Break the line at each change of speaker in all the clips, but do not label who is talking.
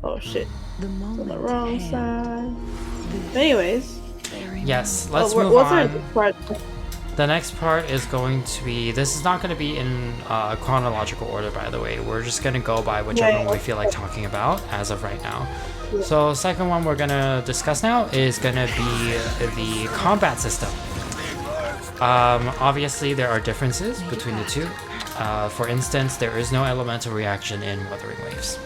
Oh shit,
The
it's on the
moment
wrong
at hand.
side. Anyways,
Yes, let's move
what's our
on.
part?
The next part is going to be, this is not going to be in chronological order, by the way. We're just going to go by whichever one we feel like talking about as of right now.
Yeah.
So second one we're going to discuss now is going to be the combat system. Obviously there are differences between the two. For instance, there is no elemental reaction in Wuthering Waves.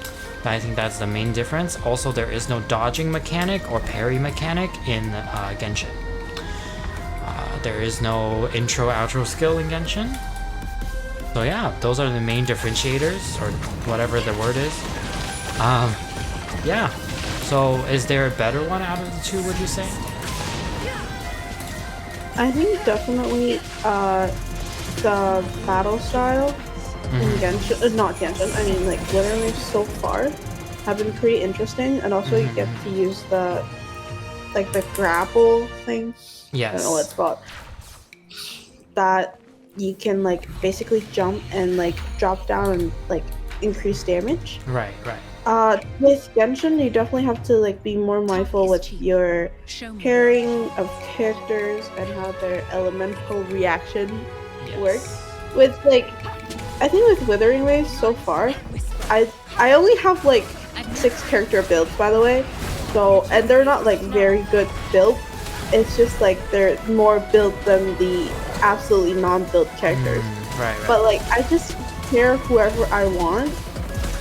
I think that's the main difference. Also, there is no dodging mechanic or parry mechanic in Genshin. There is no intro-outro skill in Genshin. So yeah, those are the main differentiators, or whatever the word is. Yeah. So is there a better one out of the two, would you say?
I think definitely the battle style in Genshin, not Genshin, I mean like literally so far have been pretty interesting, and also you get to use the grapple thing.
Yes.
I don't know what it's called. That you can like basically jump and like drop down and like increase damage.
Right.
With Genshin, you definitely have to like be more mindful with your pairing of characters and how their elemental reaction works. With like, I think with Withering Waves so far, I only have like 6 character builds, by the way. So, and they're not like very good builds. It's just like they're more built than the absolutely non-built characters.
Right.
But like, I just pair whoever I want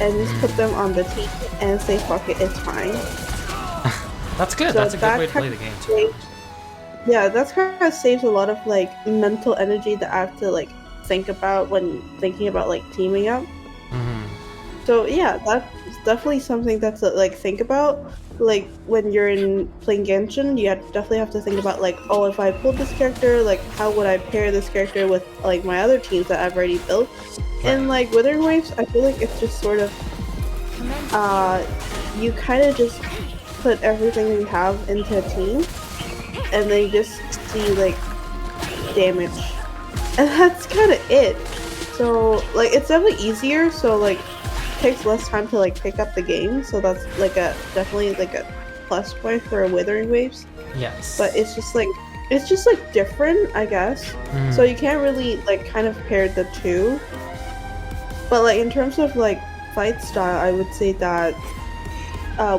and just put them on the team and say fuck it, it's fine.
That's good.
So
That's a good way to play the game too.
Yeah, that's kind of saves a lot of like mental energy that I have to like think about when thinking about like teaming up. So yeah, that's definitely something that's like think about. Like when you're playing Genshin, you definitely have to think about like, oh, if I pulled this character, like how would I pair this character with like my other teams that I've already built. And like Withering Waves, I feel like it's just sort of you kind of just put everything you have into a team and then you just see like damage, and that's kind of it. So like it's definitely easier, so like takes less time to like pick up the game, so that's like definitely like a plus point for Withering Waves.
Yes.
But it's just like different, I guess. So you can't really like kind of pair the two. But like in terms of like fight style, I would say that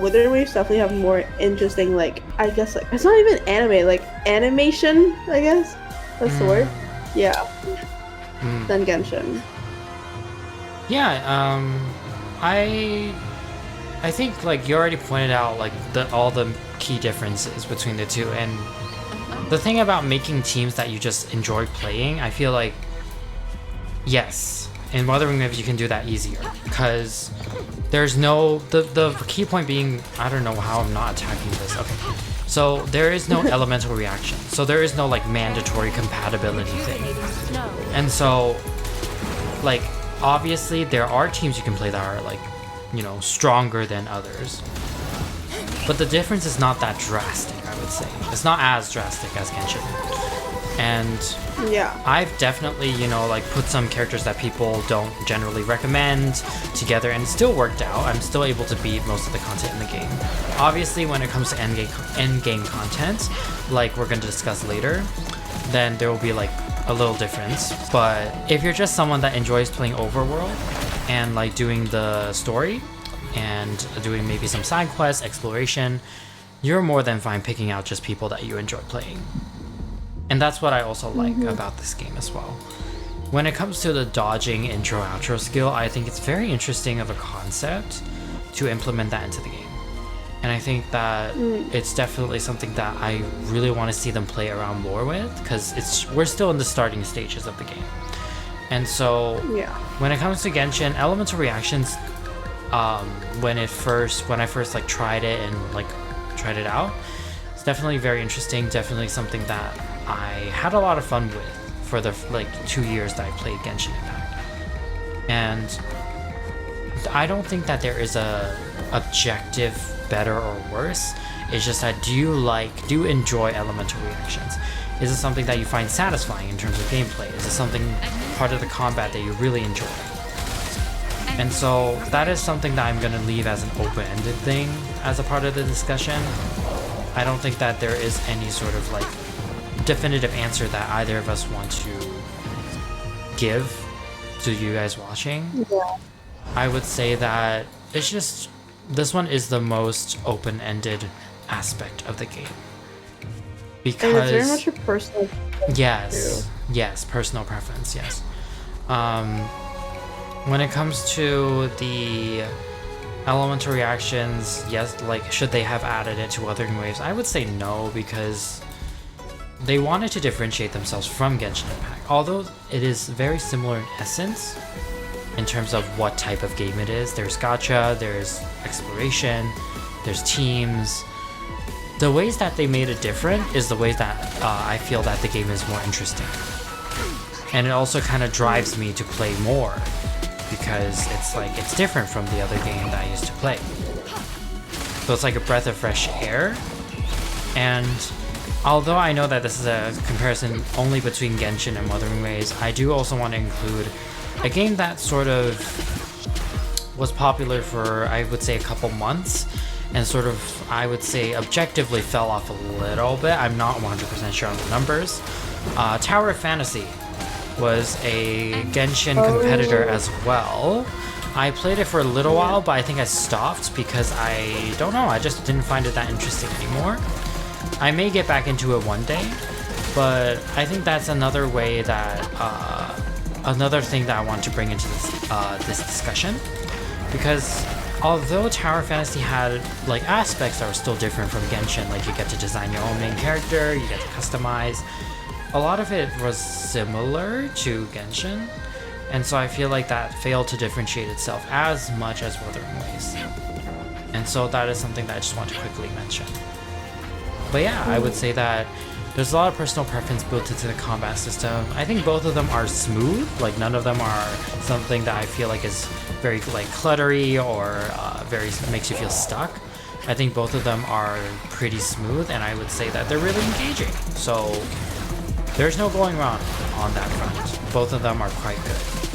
Withering Waves definitely have more interesting, like I guess like it's not even anime, like animation, I guess that's the word. Yeah. Than Genshin.
Yeah, I think like you already pointed out like all the key differences between the two, and the thing about making teams that you just enjoy playing, I feel like yes, in Wuthering Waves you can do that easier because there's no the key point being, I don't know how I'm not attacking this. Okay. So there is no elemental reaction. So there is no like mandatory compatibility thing. And so like obviously there are teams you can play that are like, you know, stronger than others. But the difference is not that drastic, I would say. It's not as drastic as Genshin. And
yeah,
I've definitely, you know, like put some characters that people don't generally recommend together and it still worked out. I'm still able to beat most of the content in the game. Obviously, when it comes to end game content, like we're going to discuss later, then there will be like a little difference. But if you're just someone that enjoys playing overworld and like doing the story and doing maybe some side quests, exploration, you're more than fine picking out just people that you enjoy playing. And that's what I also like about this game as well. When it comes to the dodging intro-outro skill, I think it's very interesting of a concept to implement that into the game. And I think that it's definitely something that I really want to see them play around more with, because we're still in the starting stages of the game. And so when it comes to Genshin, elemental reactions, when I first like tried it and like tried it out, it's definitely very interesting, definitely something that I had a lot of fun with for the like 2 years that I played Genshin Impact. And I don't think that there is a objective better or worse. It's just that do you enjoy elemental reactions? Is it something that you find satisfying in terms of gameplay? Is it something part of the combat that you really enjoy? And so that is something that I'm going to leave as an open-ended thing as a part of the discussion. I don't think that there is any sort of like definitive answer that either of us want to give to you guys watching.
Yeah.
I would say that it's just, this one is the most open-ended aspect of the game. Because
And it's very much a personal
yes, yes, personal preference, yes. When it comes to the elemental reactions, yes, like should they have added it to Wuthering Waves? I would say no, because they wanted to differentiate themselves from Genshin Impact. Although it is very similar in essence in terms of what type of game it is. There's gacha, there's exploration, there's teams. The ways that they made it different is the ways that I feel that the game is more interesting. And it also kind of drives me to play more, because it's like, it's different from the other game that I used to play. So it's like a breath of fresh air. And although I know that this is a comparison only between Genshin and Wuthering Waves, I do also want to include a game that sort of was popular for, I would say, a couple months, and sort of, I would say, objectively fell off a little bit. I'm not 100% sure on the numbers. Tower of Fantasy was a Genshin competitor as well. I played it for a little while, but I think I stopped because I don't know, I just didn't find it that interesting anymore. I may get back into it one day, but I think that's another way that, another thing that I want to bring into this discussion. Because although Tower Fantasy had like aspects that were still different from Genshin, like you get to design your own main character, you get to customize, a lot of it was similar to Genshin, and so I feel like that failed to differentiate itself as much as Wuthering Waves. And so that is something that I just want to quickly mention. But yeah, I would say that there's a lot of personal preference built into the combat system. I think both of them are smooth, like none of them are something that I feel like is very like cluttery or very makes you feel stuck. I think both of them are pretty smooth, and I would say that they're really engaging. So there's no going wrong on that front. Both of them are quite good.